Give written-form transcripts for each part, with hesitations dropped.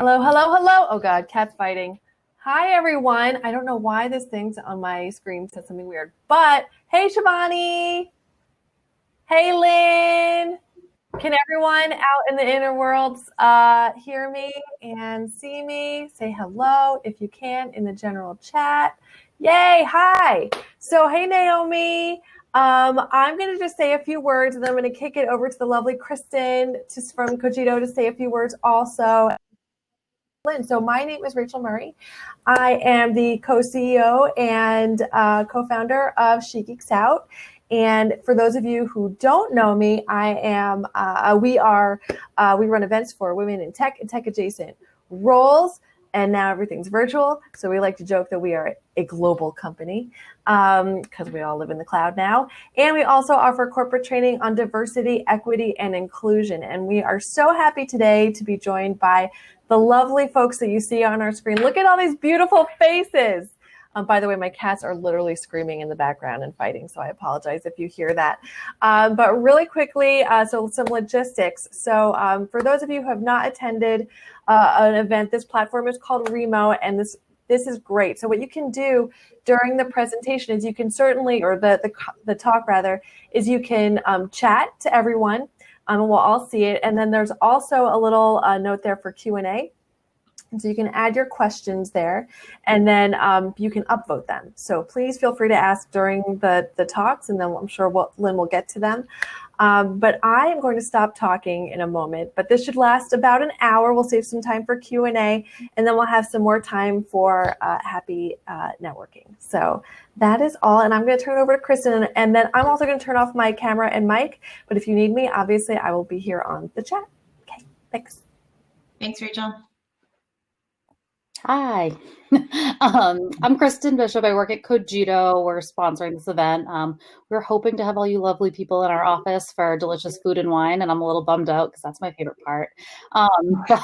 Hello, hello, hello. Oh God, cat's fighting. Hi, everyone. I don't know why this thing's on my screen said something weird, but hey, Siobhani. Hey, Lynn. Can everyone out in the inner worlds hear me and see me? Say hello if you can in the general chat. Yay, hi. So, hey, Naomi. I'm going to just say a few words, and then I'm going to kick it over to the lovely Kristen from Cogito to say a few words also. So my name is Rachel Murray. I am the co-CEO and co-founder of Geeks Out. And for those of you who don't know me, I am. We run events for women in tech and tech adjacent roles. And now everything's virtual. So we like to joke that we are a global company because we all live in the cloud now. And we also offer corporate training on diversity, equity, and inclusion. And we are so happy today to be joined by the lovely folks that you see on our screen. Look at all these beautiful faces. By the way, my cats are literally screaming in the background and fighting, so I apologize if you hear that. But really quickly, so some logistics. So for those of you who have not attended an event, this platform is called Remo, and this is great. So what you can do during the presentation is you can certainly, or the talk rather, is you can chat to everyone, and we'll all see it. And then there's also a little note there for Q&A. And so you can add your questions there, and then you can upvote them. So please feel free to ask during the talks, and then I'm sure Lynn will get to them. But I am going to stop talking in a moment, but this should last about an hour. We'll save some time for Q&A, and then we'll have some more time for happy networking. So that is all, and I'm going to turn it over to Kristen, and then I'm also going to turn off my camera and mic, but if you need me, obviously I will be here on the chat. Okay, thanks. Thanks, Rachel. Hi, I'm Kristen Bishop. I work at Cogito. We're sponsoring this event. We're hoping to have all you lovely people in our office for delicious food and wine, and I'm a little bummed out because that's my favorite part. But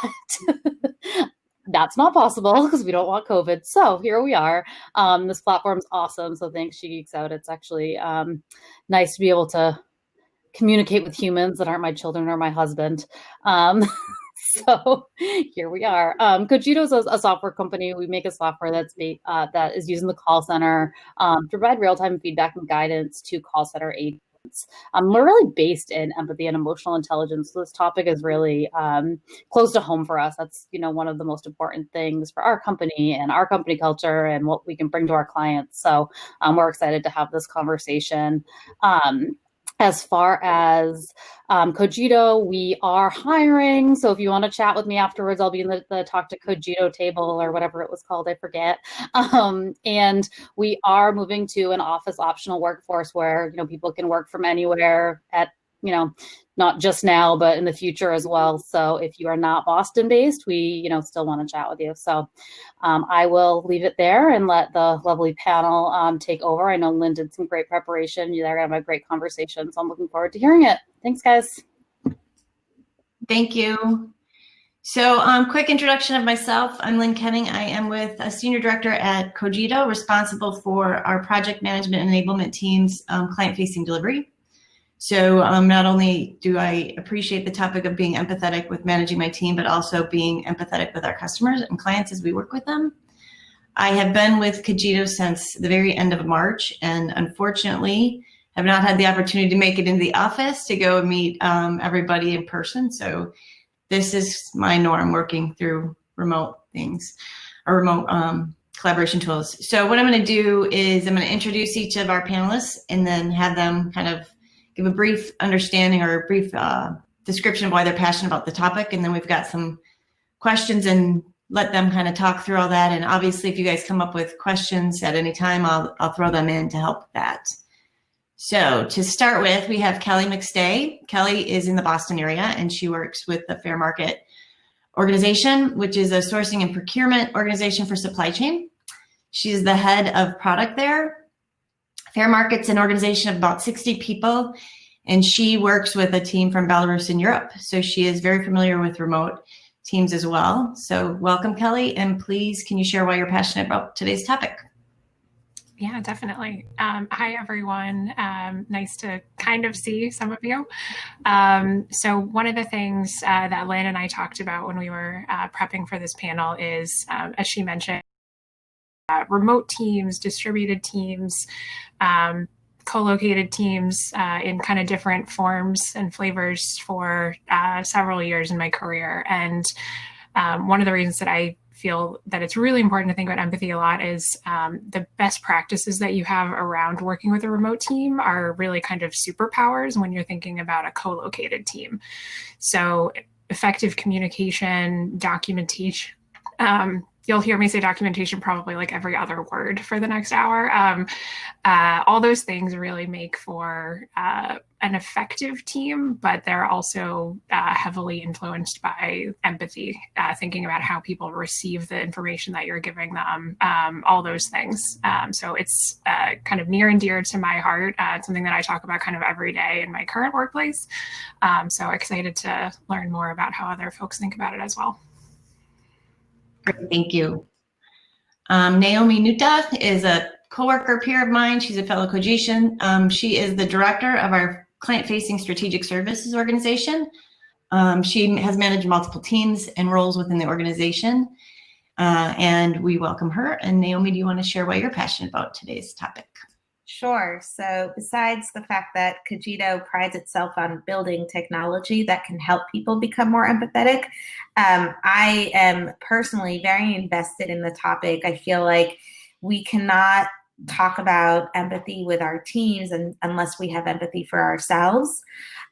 that's not possible because we don't want COVID. So here we are. This platform's awesome. So thanks, Geeks Out. It's actually nice to be able to communicate with humans that aren't my children or my husband. So here we are. Cogito is a software company. We make a software that is used in the call center to provide real-time feedback and guidance to call center agents. We're really based in empathy and emotional intelligence. So this topic is really close to home for us. That's one of the most important things for our company and our company culture and what we can bring to our clients. So we're excited to have this conversation. As far as Cogito, we are hiring. So if you want to chat with me afterwards, I'll be in the Talk to Cogito table or whatever it was called, I forget. And we are moving to an office optional workforce where, people can work from anywhere at, not just now, but in the future as well. So if you are not Boston based, we, still want to chat with you. So I will leave it there and let the lovely panel take over. I know Lynn did some great preparation. They're going to have a great conversation. So I'm looking forward to hearing it. Thanks, guys. Thank you. So quick introduction of myself. I'm Lynn Kenning. I am with a senior director at Cogito, responsible for our project management and enablement team's client-facing delivery. So not only do I appreciate the topic of being empathetic with managing my team, but also being empathetic with our customers and clients as we work with them. I have been with Cogito since the very end of March, and unfortunately have not had the opportunity to make it into the office to go and meet everybody in person. So this is my norm, working through remote things or remote collaboration tools. So what I'm going to do is I'm going to introduce each of our panelists and then have them kind of give a brief understanding or a brief description of why they're passionate about the topic. And then we've got some questions and let them kind of talk through all that. And obviously, if you guys come up with questions at any time, I'll throw them in to help with that. So to start with, we have Kelly Mcstay. Kelly is in the Boston area, and she works with the Fair Market organization, which is a sourcing and procurement organization for supply chain. She's the head of product there. Fair Market's an organization of about 60 people, and she works with a team from Belarus in Europe. So she is very familiar with remote teams as well. So welcome, Kelly, and please, can you share why you're passionate about today's topic? Yeah, definitely. Hi, everyone. Nice to kind of see some of you. So one of the things that Lynn and I talked about when we were prepping for this panel is, as she mentioned, remote teams, distributed teams, co-located teams in kind of different forms and flavors for several years in my career. And one of the reasons that I feel that it's really important to think about empathy a lot is the best practices that you have around working with a remote team are really kind of superpowers when you're thinking about a co-located team. So effective communication, documentation, you'll hear me say documentation probably like every other word for the next hour. All those things really make for an effective team, but they're also heavily influenced by empathy, thinking about how people receive the information that you're giving them, all those things. So it's kind of near and dear to my heart. It's something that I talk about kind of every day in my current workplace. So excited to learn more about how other folks think about it as well. Great, thank you. Naomi Newton is a coworker peer of mine. She's a fellow Cogitian. She is the director of our client-facing strategic services organization. She has managed multiple teams and roles within the organization, and we welcome her. And Naomi, do you want to share what you're passionate about today's topic? Sure. So besides the fact that Cogito prides itself on building technology that can help people become more empathetic, I am personally very invested in the topic. I feel like we cannot talk about empathy with our teams unless we have empathy for ourselves.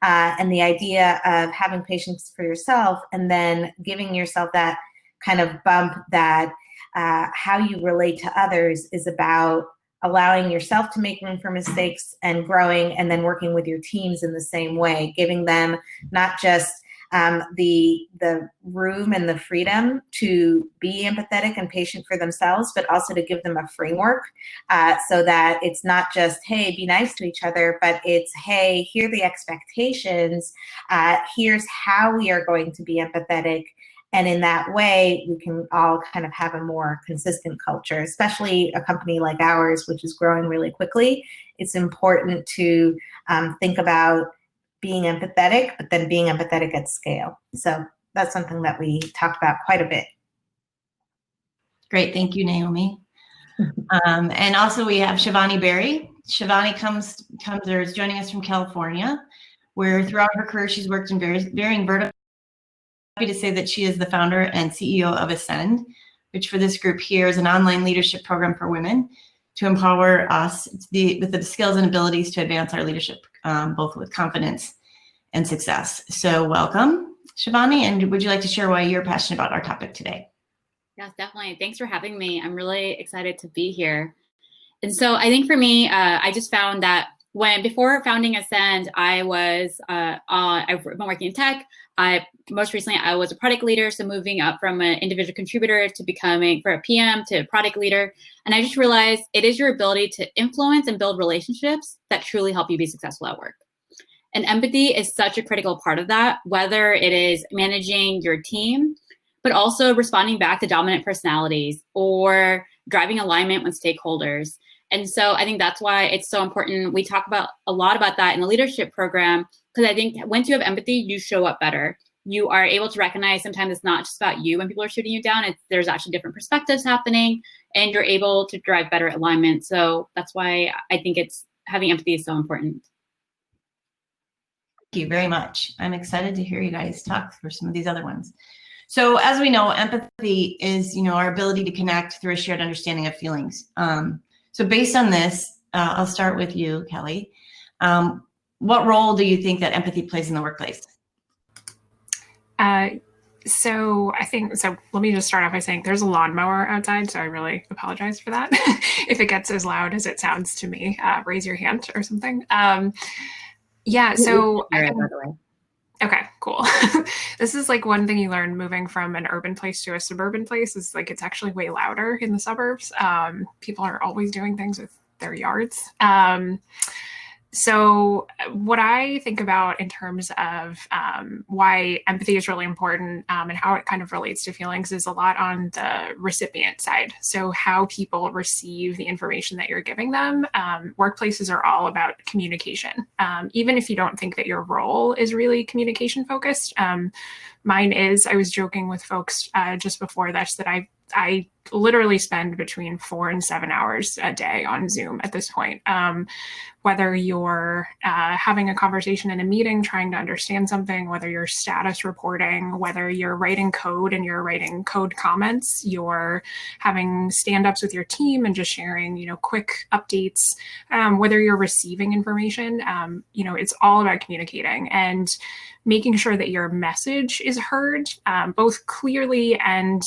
And the idea of having patience for yourself and then giving yourself that kind of bump that how you relate to others is about allowing yourself to make room for mistakes and growing, and then working with your teams in the same way, giving them not just the room and the freedom to be empathetic and patient for themselves, but also to give them a framework so that it's not just, hey, be nice to each other, but it's, hey, here are the expectations. Here's how we are going to be empathetic. And in that way, we can all kind of have a more consistent culture, especially a company like ours, which is growing really quickly. It's important to think about being empathetic, but then being empathetic at scale. So that's something that we talked about quite a bit. Great, thank you, Naomi. And also we have Siobhani Berry. Siobhani is joining us from California, where throughout her career, she's worked in varying verticals. Happy to say that she is the founder and CEO of Ascend, which for this group here is an online leadership program for women to empower us with the skills and abilities to advance our leadership, both with confidence and success. So welcome, Siobhani, and would you like to share why you're passionate about our topic today? Yes, definitely. Thanks for having me. I'm really excited to be here. And so I think for me, I just found that before founding Ascend, I've been working in tech. Most recently, I was a product leader, so moving up from an individual contributor to becoming for a PM to product leader. And I just realized it is your ability to influence and build relationships that truly help you be successful at work. And empathy is such a critical part of that, whether it is managing your team, but also responding back to dominant personalities or driving alignment with stakeholders. And so I think that's why it's so important. We talk about a lot about that in the leadership program, because I think once you have empathy, you show up better. You are able to recognize sometimes it's not just about you when people are shooting you down. There's actually different perspectives happening, and you're able to drive better alignment. So that's why I think having empathy is so important. Thank you very much. I'm excited to hear you guys talk through some of these other ones. So as we know, empathy is, our ability to connect through a shared understanding of feelings. So based on this, I'll start with you, Kelly. What role do you think that empathy plays in the workplace? So let me just start off by saying there's a lawnmower outside, so I really apologize for that. If it gets as loud as it sounds to me, raise your hand or something. Okay, cool. This is like one thing you learn moving from an urban place to a suburban place is like it's actually way louder in the suburbs. People are always doing things with their yards. So what I think about in terms of why empathy is really important and how it kind of relates to feelings is a lot on the recipient side. So how people receive the information that you're giving them. Workplaces are all about communication. Even if you don't think that your role is really communication focused. Mine is. I was joking with folks just before this that I literally spend between 4 and 7 hours a day on Zoom at this point. Whether you're having a conversation in a meeting, trying to understand something, whether you're status reporting, whether you're writing code and you're writing code comments, you're having stand-ups with your team and just sharing, quick updates, whether you're receiving information, it's all about communicating and making sure that your message is heard, both clearly and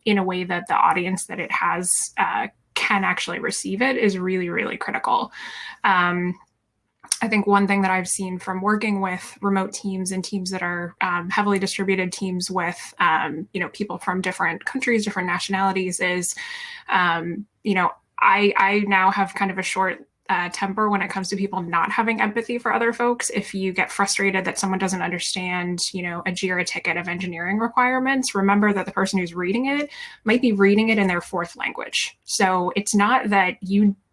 in a way that the audience that it has can actually receive it is really, really critical. I think one thing that I've seen from working with remote teams and teams that are heavily distributed teams with, people from different countries, different nationalities is, I now have kind of a short temper when it comes to people not having empathy for other folks. If you get frustrated that someone doesn't understand, a JIRA ticket of engineering requirements, remember that the person who's reading it might be reading it in their fourth language. So it's not that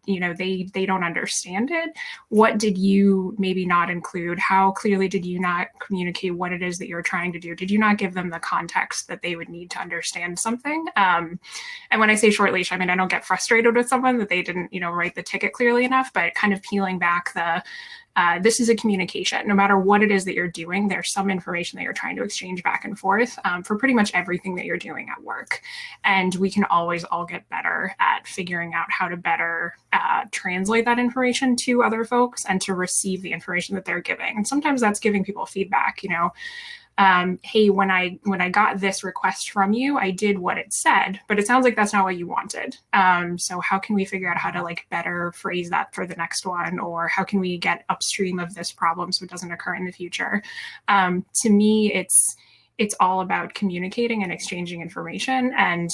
they don't understand it. What did you maybe not include? How clearly did you not communicate what it is that you're trying to do? Did you not give them the context that they would need to understand something? And when I say short leash, I mean, I don't get frustrated with someone that they didn't, write the ticket clearly enough, but kind of peeling back this is a communication. No matter what it is that you're doing, there's some information that you're trying to exchange back and forth for pretty much everything that you're doing at work. And we can always all get better at figuring out how to better translate that information to other folks and to receive the information that they're giving. And sometimes that's giving people feedback, hey, when I got this request from you, I did what it said, but it sounds like that's not what you wanted. So how can we figure out how to better phrase that for the next one? Or how can we get upstream of this problem so it doesn't occur in the future? To me, it's all about communicating and exchanging information. And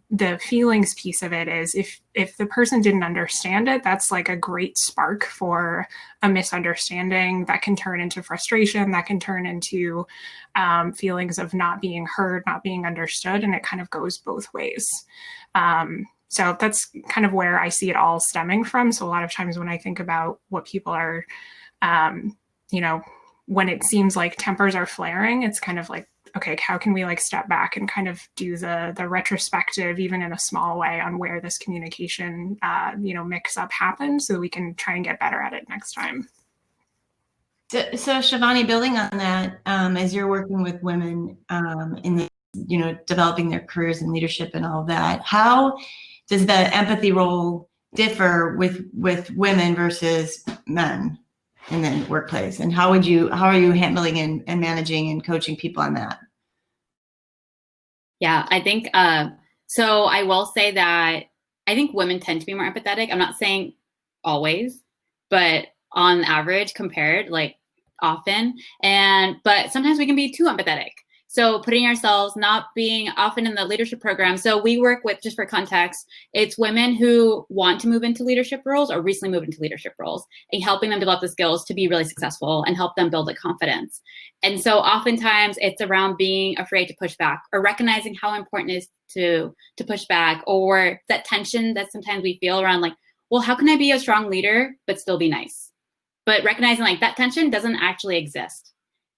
the feelings piece of it is if the person didn't understand it, that's like a great spark for a misunderstanding that can turn into frustration, that can turn into feelings of not being heard, not being understood. And it kind of goes both ways. So that's kind of where I see it all stemming from. So a lot of times when I think about what people are, when it seems like tempers are flaring, it's kind of like, okay, how can we step back and kind of do the retrospective, even in a small way, on where this communication, mix up happened so that we can try and get better at it next time. So Siobhani, building on that, as you're working with women in developing their careers in leadership and all of that, how does the empathy role differ with women versus men in the workplace, and how are you handling and managing and coaching people on that? Yeah, I think so. I will say that I think women tend to be more empathetic. I'm not saying always, but on average, compared, often. But sometimes we can be too empathetic. So putting ourselves, not being often in the leadership program. So we work with, just for context, it's women who want to move into leadership roles or recently moved into leadership roles, and helping them develop the skills to be really successful and help them build the confidence. And so oftentimes it's around being afraid to push back or recognizing how important it is to push back, or that tension that sometimes we feel around well, how can I be a strong leader but still be nice? But recognizing that tension doesn't actually exist,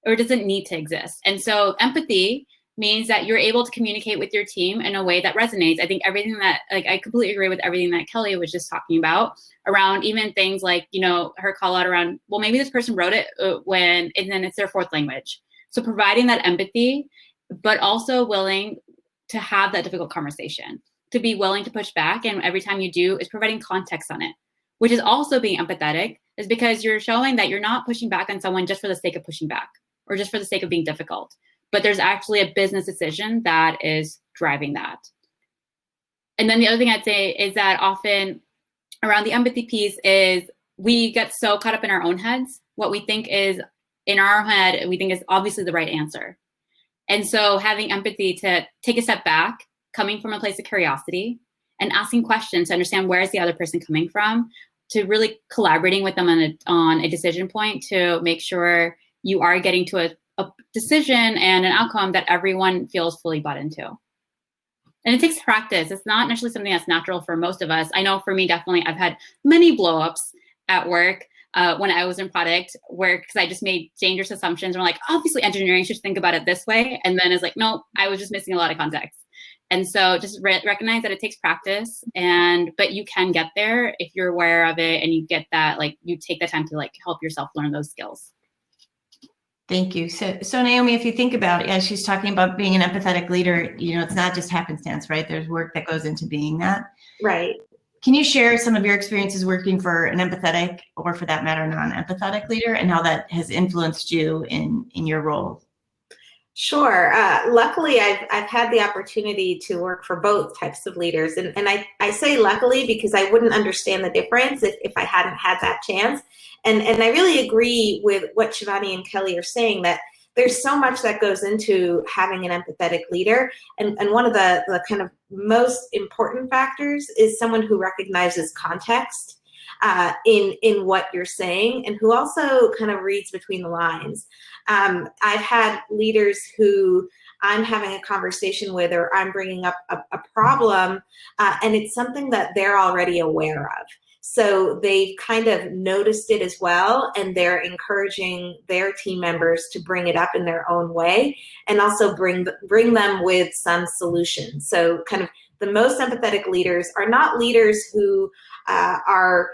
or doesn't need to exist. And so empathy means that you're able to communicate with your team in a way that resonates. I think everything that, I completely agree with everything that Kelly was just talking about around even things her call out around, well, maybe this person wrote it and then it's their fourth language. So providing that empathy, but also willing to have that difficult conversation, to be willing to push back. And every time you do is providing context on it, which is also being empathetic, is because you're showing that you're not pushing back on someone just for the sake of pushing back, or just for the sake of being difficult, but there's actually a business decision that is driving that. And then the other thing I'd say is that often around the empathy piece is we get so caught up in our own heads. What we think is in our head, we think is obviously the right answer. And so having empathy to take a step back, coming from a place of curiosity and asking questions to understand where is the other person coming from, to really collaborating with them on a decision point to make sure you are getting to a decision and an outcome that everyone feels fully bought into. And it takes practice. It's not necessarily something that's natural for most of us. I know for me, definitely, I've had many blowups at work when I was in product work because I just made dangerous assumptions. And we're like, obviously engineering should think about it this way. And then it's like, no, I was just missing a lot of context. And so just recognize that it takes practice, but you can get there if you're aware of it and you get that, like you take the time to like help yourself learn those skills. Thank you. So Naomi, if you think about it, as she's talking about being an empathetic leader, you know, it's not just happenstance, right? There's work that goes into being that. Right. Can you share some of your experiences working for an empathetic, or for that matter, non-empathetic leader, and how that has influenced you in your role? Sure. Luckily, I've had the opportunity to work for both types of leaders. And I say luckily because I wouldn't understand the difference if I hadn't had that chance. And I really agree with what Siobhani and Kelly are saying, that there's so much that goes into having an empathetic leader. And one of the kind of most important factors is someone who recognizes context in what you're saying, and who also kind of reads between the lines. I've had leaders who I'm having a conversation with, or I'm bringing up a problem, and it's something that they're already aware of. So they've kind of noticed it as well, and they're encouraging their team members to bring it up in their own way, and also bring them with some solutions. So kind of the most empathetic leaders are not leaders who are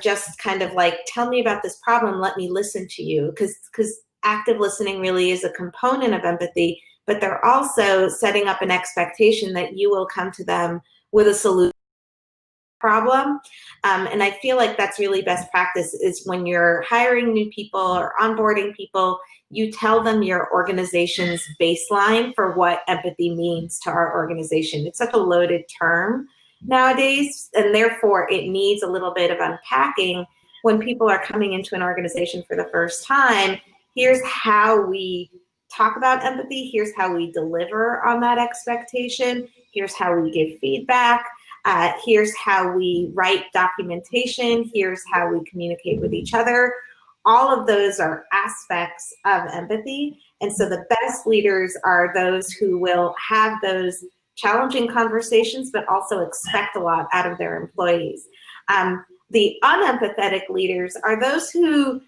just kind of like, tell me about this problem, let me listen to you, because active listening really is a component of empathy, but they're also setting up an expectation that you will come to them with a solution problem. And I feel like that's really best practice, is when you're hiring new people or onboarding people, you tell them your organization's baseline for what empathy means to our organization. It's such a loaded term nowadays, and therefore it needs a little bit of unpacking when people are coming into an organization for the first time. Here's how we talk about empathy. Here's how we deliver on that expectation. Here's how we give feedback. Here's how we write documentation. Here's how we communicate with each other. All of those are aspects of empathy. And so the best leaders are those who will have those challenging conversations, but also expect a lot out of their employees. The unempathetic leaders are those who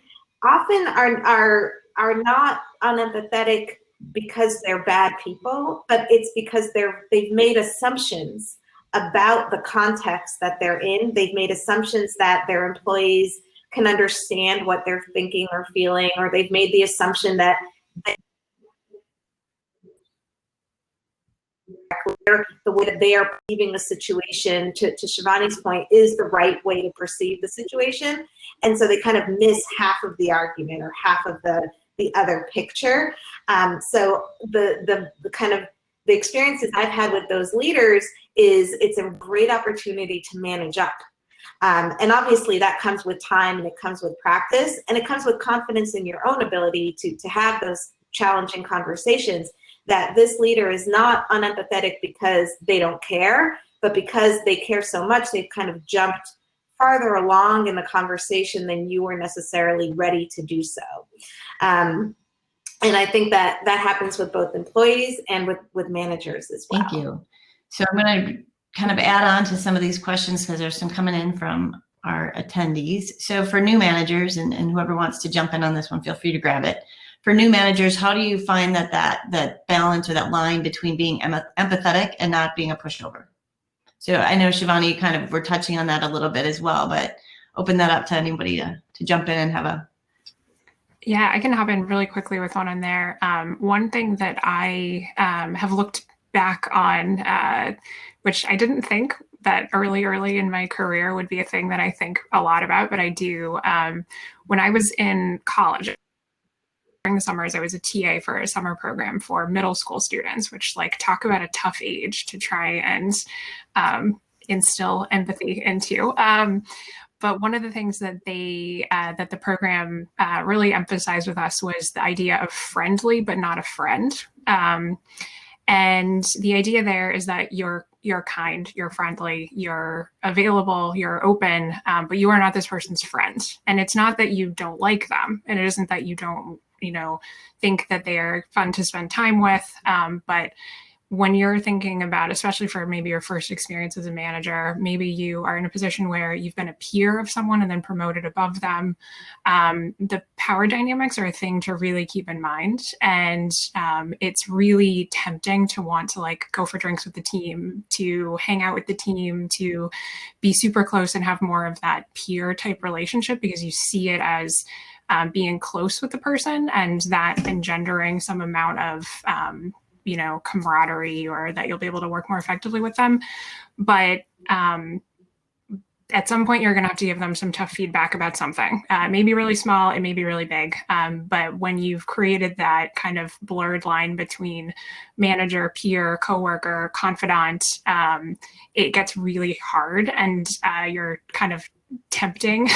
often are not unempathetic because they're bad people, but it's because they've made assumptions about the context that they're in. They've made assumptions that their employees can understand what they're thinking or feeling, or they've made the assumption that the way that they are perceiving the situation, to Siobhani's point, is the right way to perceive the situation. And so they kind of miss half of the argument, or half of the other picture. So the kind of the experiences I've had with those leaders is it's a great opportunity to manage up. And obviously that comes with time, and it comes with practice, and it comes with confidence in your own ability to have those challenging conversations, that this leader is not unempathetic because they don't care, but because they care so much, they've kind of jumped farther along in the conversation than you were necessarily ready to do so. And I think that happens with both employees and with managers as well. Thank you. So I'm going to kind of add on to some of these questions, because there's some coming in from our attendees. So for new managers, and whoever wants to jump in on this one, feel free to grab it. For new managers, how do you find that balance, or that line between being empathetic and not being a pushover? So I know, Siobhani, you kind of were touching on that a little bit as well, but open that up to anybody to jump in and have a... Yeah, I can hop in really quickly with one on there. One thing that I have looked back on, which I didn't think that early in my career would be a thing that I think a lot about, but I do. When I was in college, during the summers, I was a TA for a summer program for middle school students, which, like, talk about a tough age to try and instill empathy into. But one of the things that that the program really emphasized with us was the idea of friendly but not a friend. And the idea there is that you're you're kind, you're friendly, you're available, you're open, but you are not this person's friend. And it's not that you don't like them, and it isn't that you don't, think that they are fun to spend time with, but when you're thinking about, especially for maybe your first experience as a manager, maybe you are in a position where you've been a peer of someone and then promoted above them. The power dynamics are a thing to really keep in mind. And it's really tempting to want to like go for drinks with the team, to hang out with the team, to be super close and have more of that peer type relationship, because you see it as being close with the person and that engendering some amount of camaraderie, or that you'll be able to work more effectively with them. But at some point, you're going to have to give them some tough feedback about something. It may be really small, it may be really big. But when you've created that kind of blurred line between manager, peer, coworker, confidant, it gets really hard, and you're kind of tempting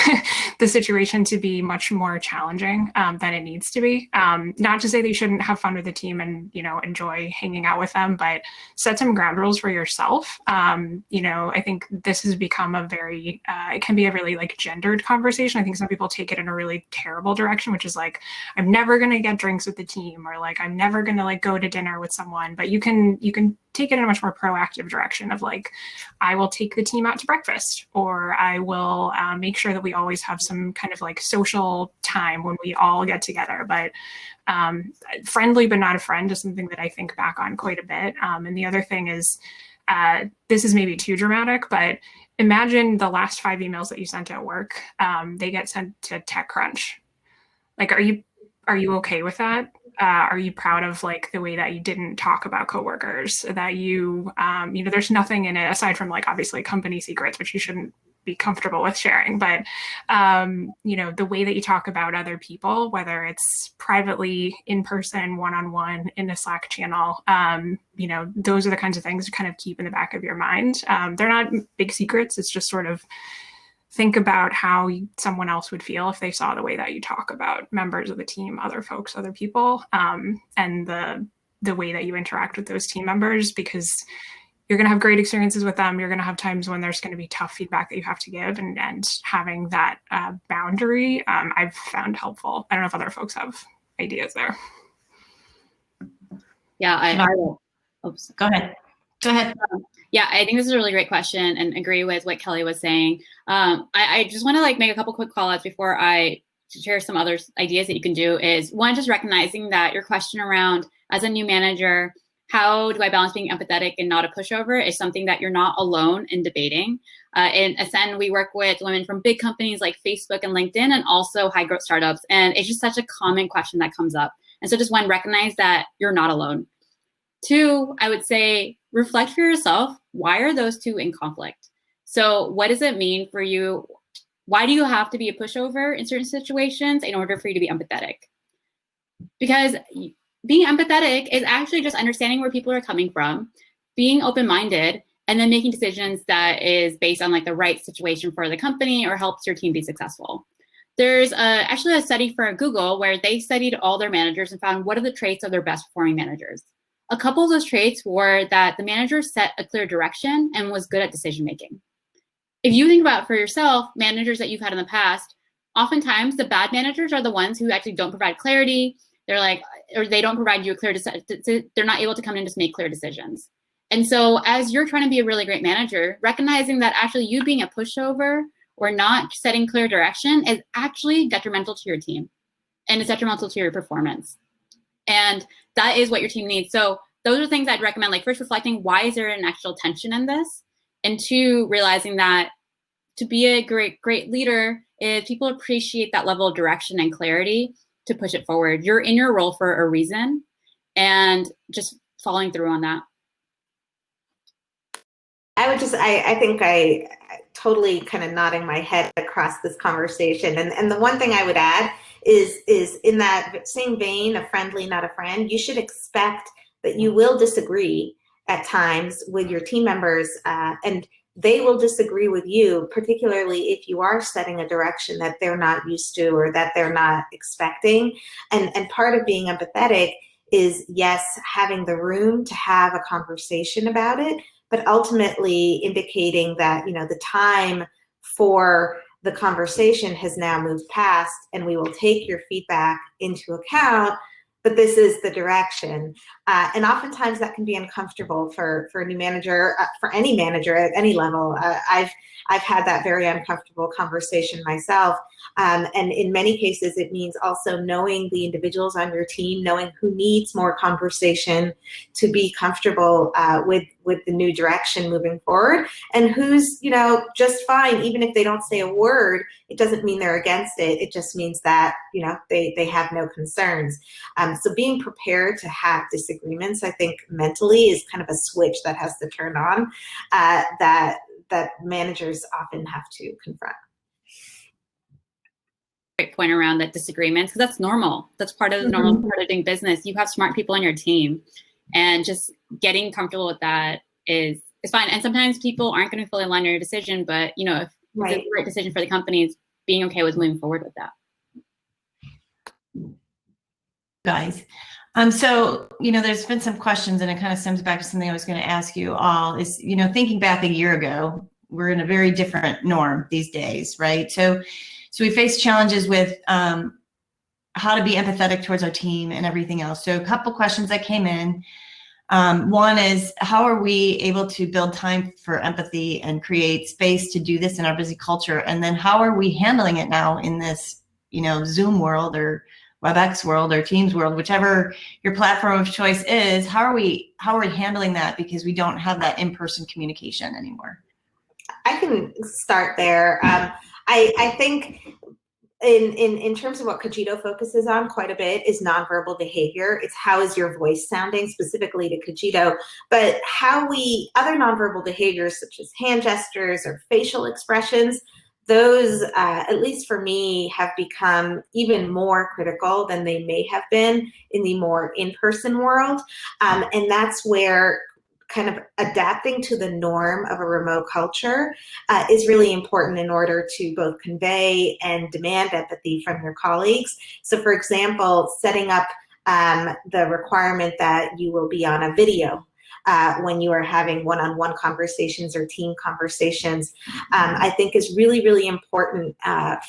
the situation to be much more challenging than it needs to be. Not to say that you shouldn't have fun with the team and, enjoy hanging out with them, but set some ground rules for yourself. I think this has become a very, it can be a really like gendered conversation. I think some people take it in a really terrible direction, which is like, I'm never going to get drinks with the team, or like, I'm never going to like go to dinner with someone. But you can take it in a much more proactive direction of like, I will take the team out to breakfast, or I will make sure that we always have some kind of like social time when we all get together. But friendly but not a friend is something that I think back on quite a bit. And the other thing is, this is maybe too dramatic, but imagine the last 5 emails that you sent at work, they get sent to TechCrunch. Like, are you okay with that? Are you proud of like the way that you didn't talk about coworkers, that you, there's nothing in it aside from like obviously company secrets, which you shouldn't be comfortable with sharing, but the way that you talk about other people, whether it's privately, in person, one-on-one, in a Slack channel, those are the kinds of things to kind of keep in the back of your mind. They're not big secrets. It's just sort of think about how someone else would feel if they saw the way that you talk about members of the team, other folks, other people, and the way that you interact with those team members, because you're going to have great experiences with them. You're going to have times when there's going to be tough feedback that you have to give, and having that boundary, I've found helpful. I don't know if other folks have ideas there. Yeah, I will. Oops. Go ahead. Yeah, I think this is a really great question, and agree with what Kelly was saying. I just want to like make a couple quick call outs before I share some other ideas that you can do. Is one, just recognizing that your question around, as a new manager, how do I balance being empathetic and not a pushover, is something that you're not alone in debating. In Ascend, we work with women from big companies like Facebook and LinkedIn, and also high growth startups. And it's just such a common question that comes up. And so just one, recognize that you're not alone. Two, I would say, reflect for yourself, why are those two in conflict? So what does it mean for you? Why do you have to be a pushover in certain situations in order for you to be empathetic? Because being empathetic is actually just understanding where people are coming from, being open-minded, and then making decisions that is based on like the right situation for the company or helps your team be successful. There's actually a study for Google where they studied all their managers and found what are the traits of their best performing managers. A couple of those traits were that the manager set a clear direction and was good at decision-making. If you think about for yourself, managers that you've had in the past, oftentimes the bad managers are the ones who actually don't provide clarity. They're like, or they don't provide you a clear decision. They're not able to come in and just make clear decisions. And so as you're trying to be a really great manager, recognizing that actually you being a pushover or not setting clear direction is actually detrimental to your team, and it's detrimental to your performance. And that is what your team needs. So those are things I'd recommend, like first reflecting, why is there an actual tension in this? And two, realizing that to be a great leader, if people appreciate that level of direction and clarity to push it forward, you're in your role for a reason, and just following through on that. I think I totally kind of nodding my head across this conversation. And the one thing I would add is in that same vein of friendly, not a friend, you should expect that you will disagree at times with your team members, and they will disagree with you, particularly if you are setting a direction that they're not used to or that they're not expecting. And part of being empathetic is, yes, having the room to have a conversation about it, but ultimately indicating that, you know, the time for the conversation has now moved past, and we will take your feedback into account, but this is the direction. And oftentimes that can be uncomfortable for a new manager, for any manager at any level. I've had that very uncomfortable conversation myself. And in many cases, it means also knowing the individuals on your team, knowing who needs more conversation to be comfortable with the new direction moving forward, and who's, you know, just fine. Even if they don't say a word, it doesn't mean they're against it. It just means that, you know, they have no concerns. So being prepared to have disagreements, I think mentally is kind of a switch that has to turn on, that managers often have to confront. Great point around that disagreements, because that's normal. That's part of the normal part of doing business. You have smart people on your team, and just getting comfortable with that is fine. And sometimes people aren't going to fully align on your decision, but, you know, if it's the right decision for the company, it's being okay with moving forward with that. Guys. So, you know, there's been some questions, and it kind of stems back to something I was going to ask you all is, you know, thinking back a year ago, we're in a very different norm these days, right? So we face challenges with how to be empathetic towards our team and everything else. So a couple questions that came in. One is, how are we able to build time for empathy and create space to do this in our busy culture? And then how are we handling it now in this, you know, Zoom world or WebEx world or Teams world, whichever your platform of choice is? How are we handling that, because we don't have that in-person communication anymore? I can start there. I think in terms of what Cogito focuses on quite a bit is nonverbal behavior. It's how is your voice sounding, specifically to Cogito, but how other nonverbal behaviors such as hand gestures or facial expressions, those, at least for me, have become even more critical than they may have been in the more in-person world. And that's where kind of adapting to the norm of a remote culture is really important in order to both convey and demand empathy from your colleagues. So for example, setting up the requirement that you will be on a video when you are having one-on-one conversations or team conversations, I think is really, really important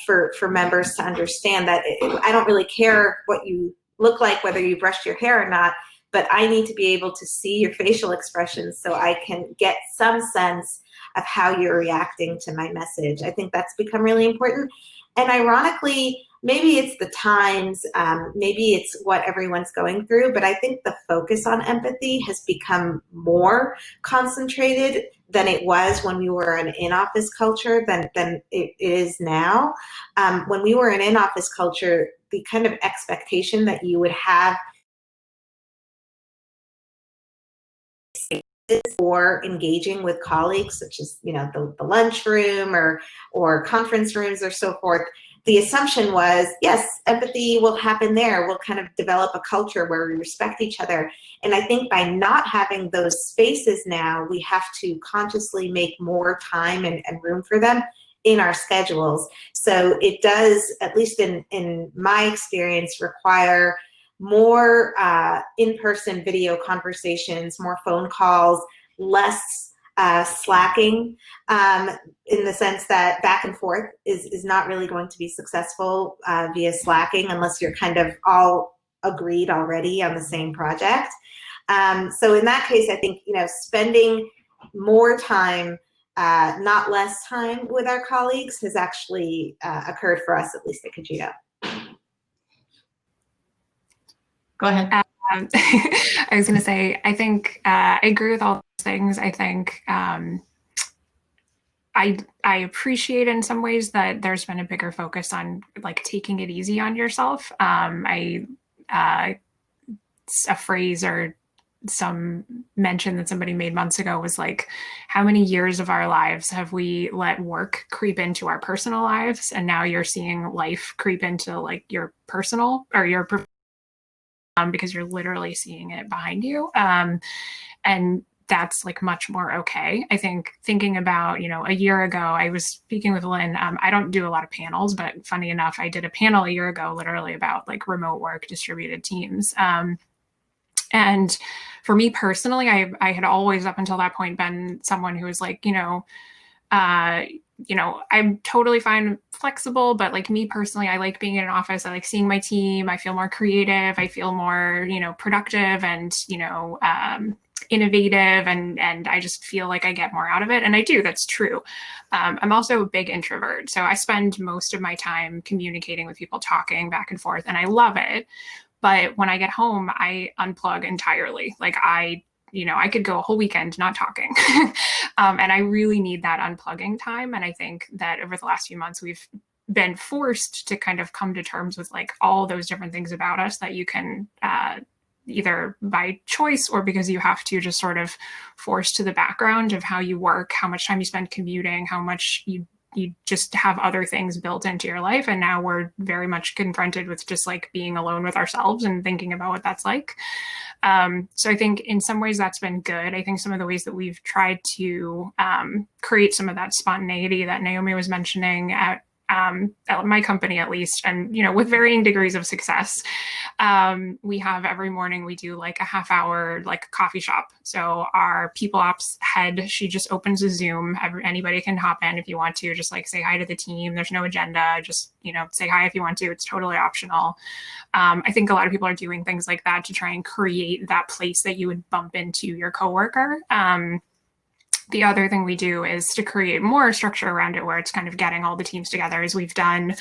for members to understand that I don't really care what you look like, whether you brushed your hair or not, but I need to be able to see your facial expressions so I can get some sense of how you're reacting to my message. I think that's become really important. And ironically, maybe it's the times, maybe it's what everyone's going through, but I think the focus on empathy has become more concentrated than it was when we were an in-office culture than it is now. When we were an in-office culture, the kind of expectation that you would have for engaging with colleagues, such as, you know, the lunchroom or conference rooms or so forth, the assumption was, yes, empathy will happen there. We'll kind of develop a culture where we respect each other. And I think by not having those spaces now, we have to consciously make more time and room for them in our schedules. So it does, at least in my experience, require more in-person video conversations, more phone calls, less slacking, in the sense that back and forth is not really going to be successful via slacking unless you're kind of all agreed already on the same project. So in that case, I think, you know, spending more time, not less time with our colleagues has actually occurred for us, at least at Cogito. Go ahead. I was going to say, I think I agree with all those things. I think I appreciate in some ways that there's been a bigger focus on like taking it easy on yourself. A phrase or some mention that somebody made months ago was like, how many years of our lives have we let work creep into our personal lives? And now you're seeing life creep into like your personal or your because you're literally seeing it behind you. And that's like much more okay. I think thinking about, you know, a year ago, I was speaking with Lynn. I don't do a lot of panels, but funny enough, I did a panel a year ago, literally about like remote work, distributed teams. And for me personally, I had always up until that point been someone who was like, I'm totally fine, flexible, but like me personally, I like being in an office. I like seeing my team. I feel more creative. I feel more, productive and, innovative. And I just feel like I get more out of it. And I do, that's true. I'm also a big introvert. So I spend most of my time communicating with people, talking back and forth, and I love it. But when I get home, I unplug entirely. Like I could go a whole weekend not talking. And I really need that unplugging time. And I think that over the last few months, we've been forced to kind of come to terms with like all those different things about us that you can either by choice or because you have to just sort of force to the background of how you work, how much time you spend commuting, how much you just have other things built into your life. And now we're very much confronted with just like being alone with ourselves and thinking about what that's like. So I think in some ways that's been good. I think some of the ways that we've tried to create some of that spontaneity that Naomi was mentioning at my company, at least, and, with varying degrees of success. We have every morning, we do like a half hour, like coffee shop. So our people ops head, she just opens a Zoom. Anybody can hop in if you want to, just like say hi to the team. There's no agenda, just, say hi if you want to, it's totally optional. I think a lot of people are doing things like that to try and create that place that you would bump into your coworker. The other thing we do is to create more structure around it where it's kind of getting all the teams together. Is we've done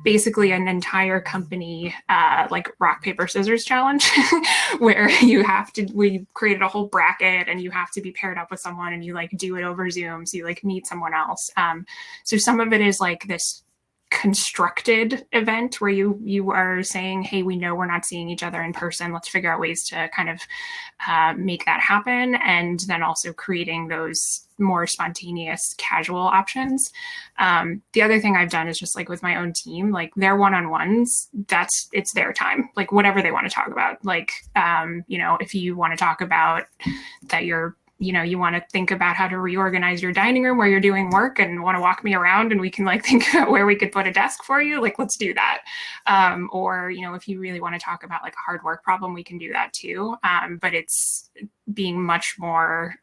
basically an entire company like rock, paper, scissors challenge where we created a whole bracket and you have to be paired up with someone and you like do it over Zoom. So you like meet someone else. So some of it is like this constructed event where you are saying, hey, we know we're not seeing each other in person. Let's figure out ways to kind of make that happen. And then also creating those more spontaneous, casual options. The other thing I've done is just like with my own team, like their one-on-ones, it's their time, like whatever they want to talk about. Like, if you want to talk about that you want to think about how to reorganize your dining room where you're doing work and want to walk me around and we can like think about where we could put a desk for you, like let's do that. Or, if you really want to talk about like a hard work problem, we can do that too. But it's being much more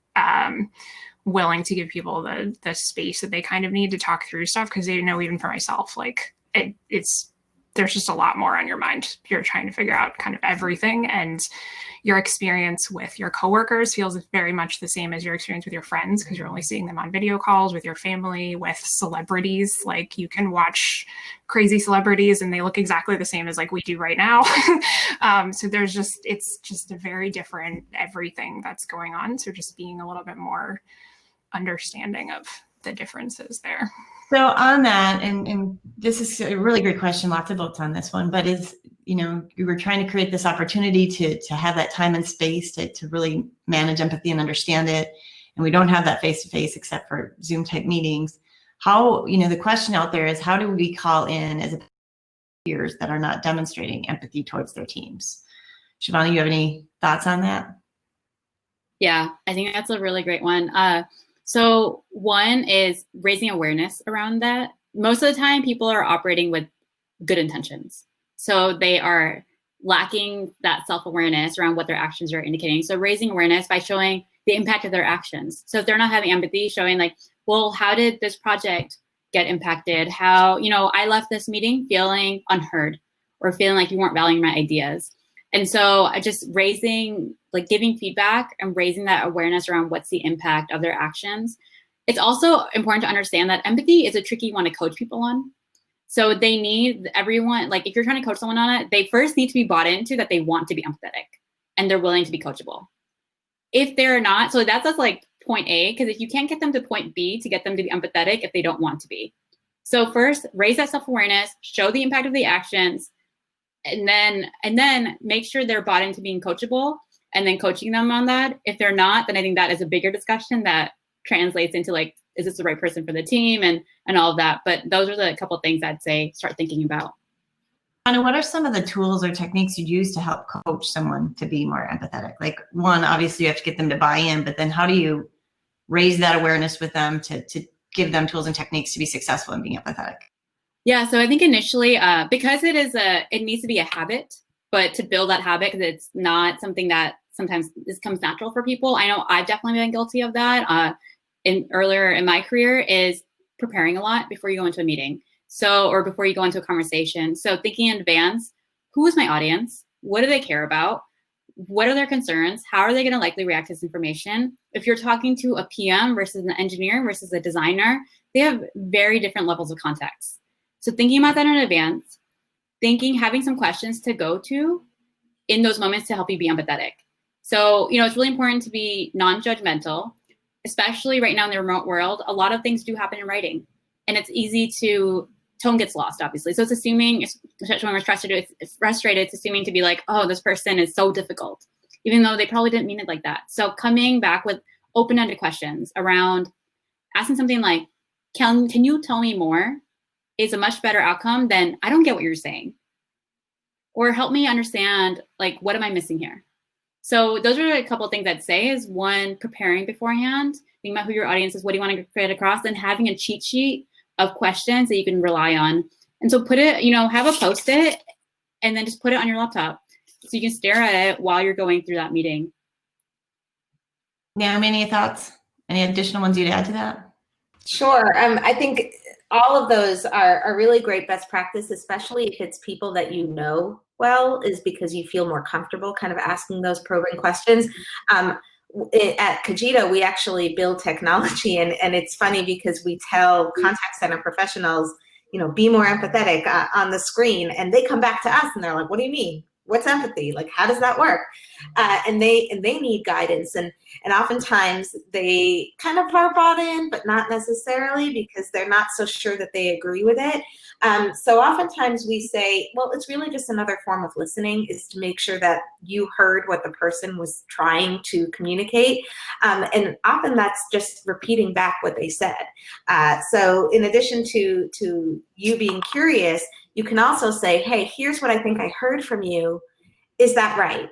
willing to give people the space that they kind of need to talk through stuff. Because even for myself, like there's just a lot more on your mind. You're trying to figure out kind of everything, and your experience with your coworkers feels very much the same as your experience with your friends, because you're only seeing them on video calls, with your family, with celebrities. Like you can watch crazy celebrities and they look exactly the same as like we do right now. So it's just a very different everything that's going on. So just being a little bit more understanding of the differences there. So on that, and this is a really great question, lots of votes on this one, but you were trying to create this opportunity to have that time and space to really manage empathy and understand it. And we don't have that face-to-face except for Zoom type meetings. How, the question out there is, how do we call in as peers that are not demonstrating empathy towards their teams? Siobhani, you have any thoughts on that? Yeah, I think that's a really great one. So one is raising awareness around that. Most of the time, people are operating with good intentions. So they are lacking that self-awareness around what their actions are indicating. So raising awareness by showing the impact of their actions. So if they're not having empathy, showing like, well, how did this project get impacted? How, I left this meeting feeling unheard or feeling like you weren't valuing my ideas. And so just giving feedback and raising that awareness around what's the impact of their actions. It's also important to understand that empathy is a tricky one to coach people on. So they need everyone, like if you're trying to coach someone on it, they first need to be bought into that they want to be empathetic and they're willing to be coachable. If they're not, so that's like point A, because if you can't get them to point B to get them to be empathetic if they don't want to be. So first, raise that self-awareness, show the impact of the actions, and then make sure they're bought into being coachable and then coaching them on that. If they're not, then I think that is a bigger discussion that translates into like, is this the right person for the team and all of that. But those are the couple of things I'd say start thinking about. Anna, what are some of the tools or techniques you use to help coach someone to be more empathetic? Like one, obviously you have to get them to buy in, but then how do you raise that awareness with them to give them tools and techniques to be successful in being empathetic? Yeah, so I think initially, because it needs to be a habit, but to build that habit, because it's not something that sometimes this comes natural for people. I know I've definitely been guilty of that. Earlier in my career is preparing a lot before you go into a meeting. So, or before you go into a conversation. So thinking in advance, who is my audience? What do they care about? What are their concerns? How are they going to likely react to this information? If you're talking to a PM versus an engineer versus a designer, they have very different levels of context. So thinking about that in advance, having some questions to go to in those moments to help you be empathetic. So, it's really important to be non-judgmental, especially right now in the remote world. A lot of things do happen in writing, and it's easy to, tone gets lost, obviously. So it's assuming, especially when we're frustrated, it's assuming to be like, oh, this person is so difficult, even though they probably didn't mean it like that. So coming back with open-ended questions around asking something like, can you tell me more, is a much better outcome than, I don't get what you're saying. Or help me understand, like, what am I missing here? So those are a couple of things I'd say is, one, preparing beforehand, thinking about who your audience is, what do you want to get across, and having a cheat sheet of questions that you can rely on. And so put it, have a Post-it and then just put it on your laptop so you can stare at it while you're going through that meeting. Naomi, any thoughts? Any additional ones you'd add to that? Sure. I think all of those are really great best practice, especially if it's people that you know well, is because you feel more comfortable kind of asking those probing questions. At Cogito, we actually build technology, and it's funny because we tell contact center professionals, be more empathetic on the screen, and they come back to us and they're like, what do you mean? What's empathy? Like, how does that work? And they need guidance, and oftentimes they kind of are bought in, but not necessarily, because they're not so sure that they agree with it. So oftentimes we say, well, it's really just another form of listening, is to make sure that you heard what the person was trying to communicate. And often that's just repeating back what they said. So in addition to you being curious, you can also say, hey, here's what I think I heard from you. Is that right?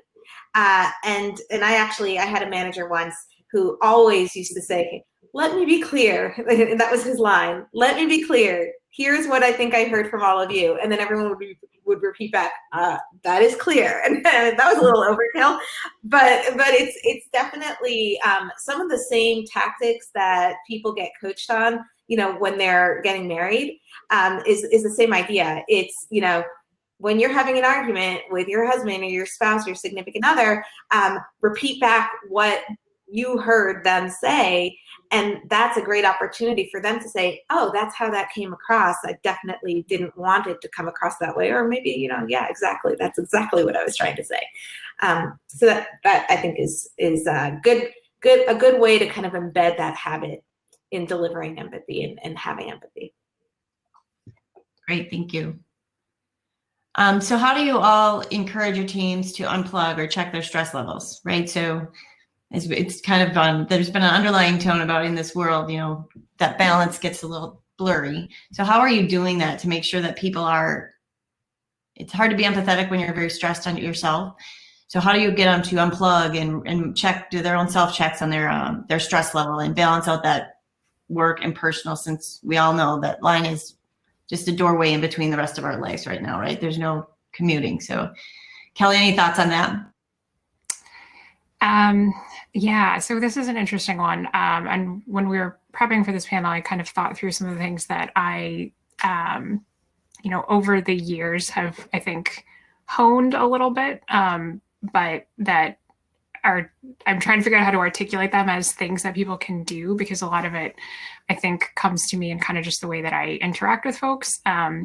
And I had a manager once who always used to say, let me be clear. That was his line. Let me be clear. Here's what I think I heard from all of you. And then everyone would repeat back, that is clear. And that was a little overkill, but it's definitely some of the same tactics that people get coached on, when they're getting married, is the same idea. It's, when you're having an argument with your husband or your spouse or your significant other, repeat back what you heard them say. And that's a great opportunity for them to say, oh, that's how that came across. I definitely didn't want it to come across that way. Or maybe, yeah, exactly. That's exactly what I was trying to say. So that I think is a good way to kind of embed that habit in delivering empathy and having empathy. Great, thank you. So how do you all encourage your teams to unplug or check their stress levels, right? So it's kind of there's been an underlying tone about, in this world, that balance gets a little blurry. So how are you doing that to make sure that people it's hard to be empathetic when you're very stressed on yourself. So how do you get them to unplug and do their own self-checks on their stress level and balance out that work and personal, since we all know that line is just a doorway in between the rest of our lives right now, right? There's no commuting. So Kelly, any thoughts on that? Yeah, so this is an interesting one. And when we were prepping for this panel, I kind of thought through some of the things that I, over the years have, I think, honed a little bit, but that I'm trying to figure out how to articulate them as things that people can do, because a lot of it, I think, comes to me in kind of just the way that I interact with folks.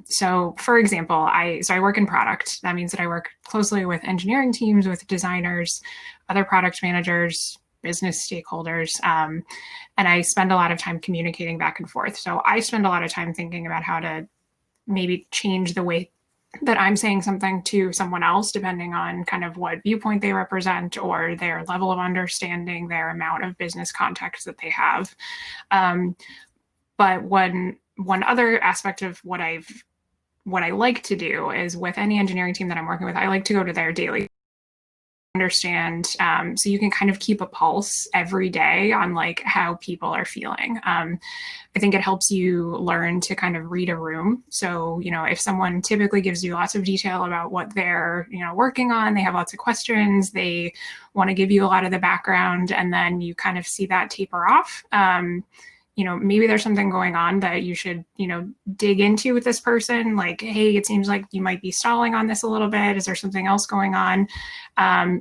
So for example, I work in product. That means that I work closely with engineering teams, with designers, other product managers, business stakeholders. And I spend a lot of time communicating back and forth. So I spend a lot of time thinking about how to maybe change the way that I'm saying something to someone else, depending on kind of what viewpoint they represent or their level of understanding, their amount of business context that they have. But one other aspect of what I like to do is, with any engineering team that I'm working with, I like to go to their daily understand, so you can kind of keep a pulse every day on like how people are feeling. I think it helps you learn to kind of read a room. So, you know, if someone typically gives you lots of detail about what they're, you know, working on, they have lots of questions, they want to give you a lot of the background, and then you kind of see that taper off. You know, maybe there's something going on that you should, you know, dig into with this person. Like, hey, it seems like you might be stalling on this a little bit. Is there something else going on?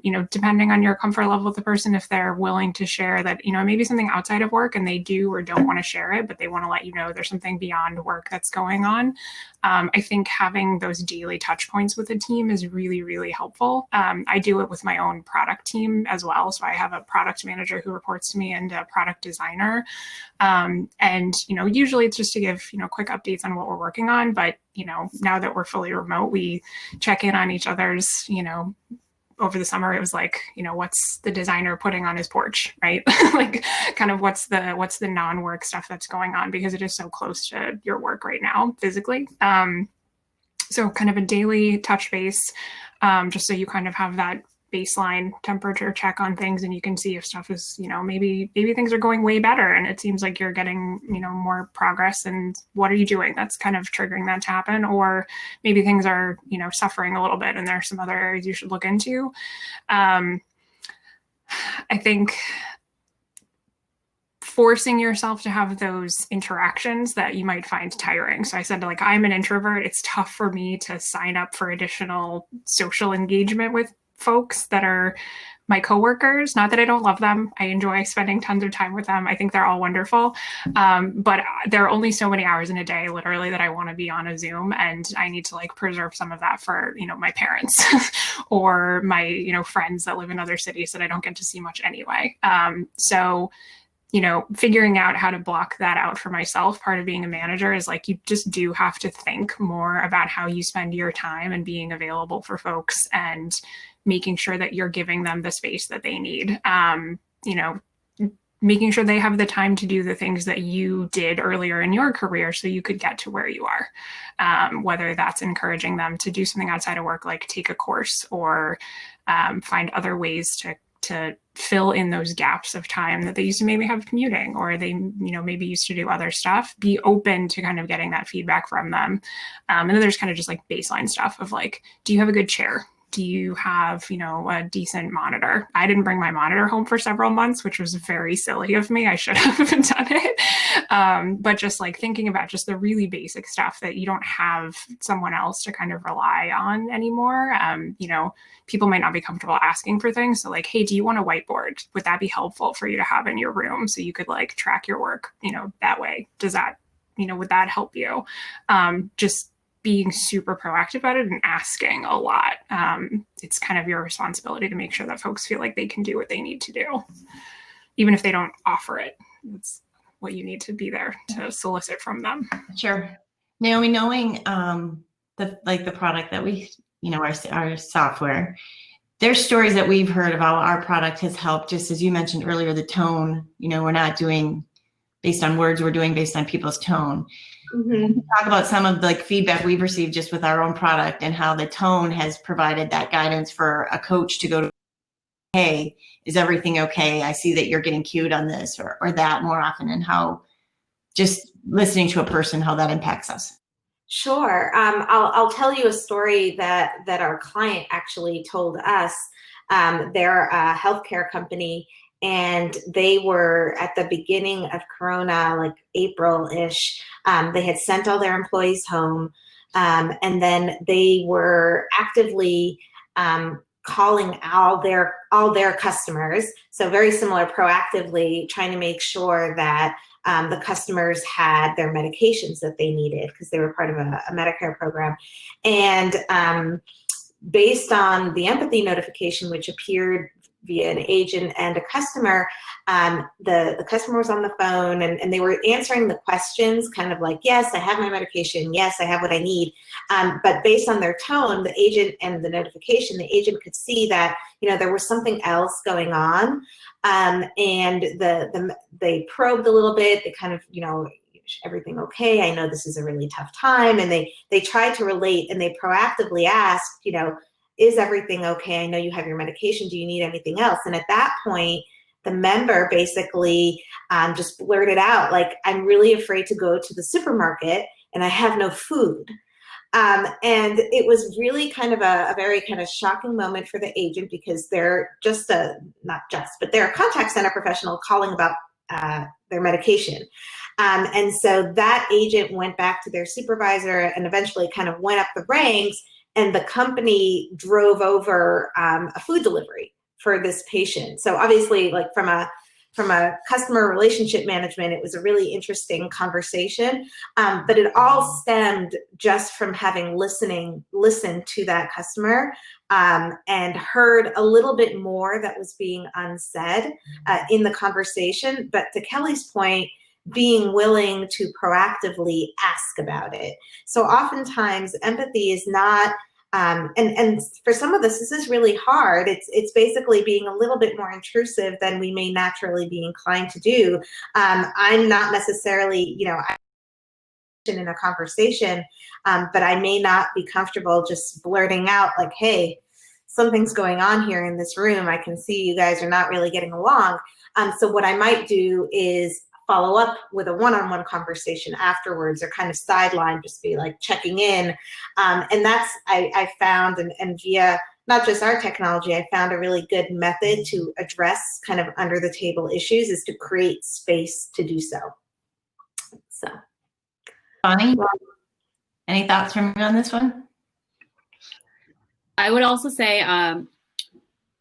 You know, depending on your comfort level with the person, if they're willing to share that, you know, maybe something outside of work and they do or don't want to share it, but they want to let you know there's something beyond work that's going on. I think having those daily touch points with the team is really, really helpful. I do it with my own product team as well. So I have a product manager who reports to me and a product designer. And, you know, usually it's just to give, you know, quick updates on what we're working on. But, you know, now that we're fully remote, we check in on each other's, you know, over the summer, it was like, you know, what's the designer putting on his porch, right? Like kind of what's the non-work stuff that's going on, because it is so close to your work right now physically. So kind of a daily touch base, just so you kind of have that baseline temperature check on things, and you can see if stuff is, you know, maybe things are going way better and it seems like you're getting, you know, more progress, and what are you doing that's kind of triggering that to happen? Or maybe things are, you know, suffering a little bit and there's some other areas you should look into. I think forcing yourself to have those interactions that you might find tiring. So I said, like, I'm an introvert. It's tough for me to sign up for additional social engagement with folks that are my coworkers. Not that I don't love them. I enjoy spending tons of time with them. I think they're all wonderful. But there are only so many hours in a day, literally, that I want to be on a Zoom, and I need to like preserve some of that for, you know, my parents or my, you know, friends that live in other cities that I don't get to see much anyway. So, you know, figuring out how to block that out for myself, part of being a manager is like, you just do have to think more about how you spend your time and being available for folks and making sure that you're giving them the space that they need. You know, making sure they have the time to do the things that you did earlier in your career so you could get to where you are. Whether that's encouraging them to do something outside of work, like take a course, or find other ways to fill in those gaps of time that they used to maybe have commuting, or they, you know, maybe used to do other stuff. Be open to kind of getting that feedback from them. And then there's kind of just like baseline stuff of like, do you have a good chair? Do you have, you know, a decent monitor? I didn't bring my monitor home for several months, which was very silly of me. I should have done it. But just like thinking about just the really basic stuff that you don't have someone else to kind of rely on anymore. You know, people might not be comfortable asking for things. So like, hey, do you want a whiteboard? Would that be helpful for you to have in your room so you could like track your work, you know, that way? Does that, you know, would that help you? Just being super proactive about it and asking a lot. It's kind of your responsibility to make sure that folks feel like they can do what they need to do, even if they don't offer it. It's what you need to be there to solicit from them. Sure. Naomi, knowing the product that we, you know, our software, there's stories that we've heard of how our product has helped, just as you mentioned earlier, the tone. You know, we're not doing based on words, we're doing based on people's tone. Mm-hmm. Talk about some of the like feedback we've received just with our own product and how the tone has provided that guidance for a coach to go to, hey, is everything okay? I see that you're getting cued on this or that more often, and how just listening to a person, how that impacts us. Sure. I'll tell you a story that our client actually told us. They're a healthcare company, and they were at the beginning of Corona, like April-ish. They had sent all their employees home, and then they were actively calling all their customers. So very similar, proactively trying to make sure that the customers had their medications that they needed because they were part of a Medicare program. And based on the empathy notification, which appeared via an agent and a customer, the customer was on the phone and they were answering the questions kind of like, yes, I have my medication. Yes, I have what I need. But based on their tone, the agent and the notification, the agent could see that, you know, there was something else going on. And they probed a little bit. They kind of, you know, everything okay? I know this is a really tough time. And they tried to relate, and they proactively asked, you know, is everything okay? I know you have your medication. Do you need anything else? And at that point, the member basically just blurted out, like, I'm really afraid to go to the supermarket and I have no food. And it was really kind of a very kind of shocking moment for the agent, because they're just but they're a contact center professional calling about their medication. And so that agent went back to their supervisor and eventually kind of went up the ranks, and the company drove over a food delivery for this patient. So obviously, like from a customer relationship management, it was a really interesting conversation, but it all stemmed just from having listened to that customer and heard a little bit more that was being unsaid in the conversation. But to Kelly's point, being willing to proactively ask about it. So oftentimes empathy is not, and for some of this is really hard. It's basically being a little bit more intrusive than we may naturally be inclined to do. I'm not necessarily, in a conversation, but I may not be comfortable just blurting out like, hey, something's going on here in this room. I can see you guys are not really getting along. So what I might do is follow up with a one-on-one conversation afterwards, or kind of sideline, just be like checking in. And that's, I found, and via not just our technology, I found a really good method to address kind of under the table issues is to create space to do so. So. Bonnie, any thoughts from you on this one? I would also say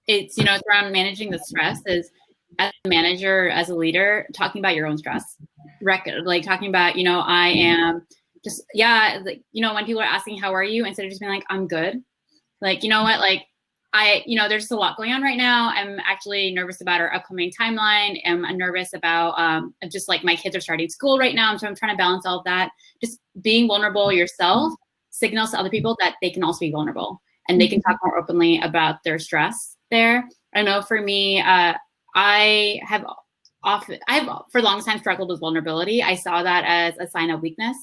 it's around managing the stress. Is as a manager, as a leader, talking about your own stress, like talking about, I am just, when people are asking, how are you? Instead of just being like, I'm good. Like, you know what, like there's just a lot going on right now. I'm actually nervous about our upcoming timeline. I'm nervous about just like my kids are starting school right now. So I'm trying to balance all of that. Just being vulnerable yourself signals to other people that they can also be vulnerable and they can talk more openly about their stress there. I know for me, I have for the longest time struggled with vulnerability. I saw that as a sign of weakness.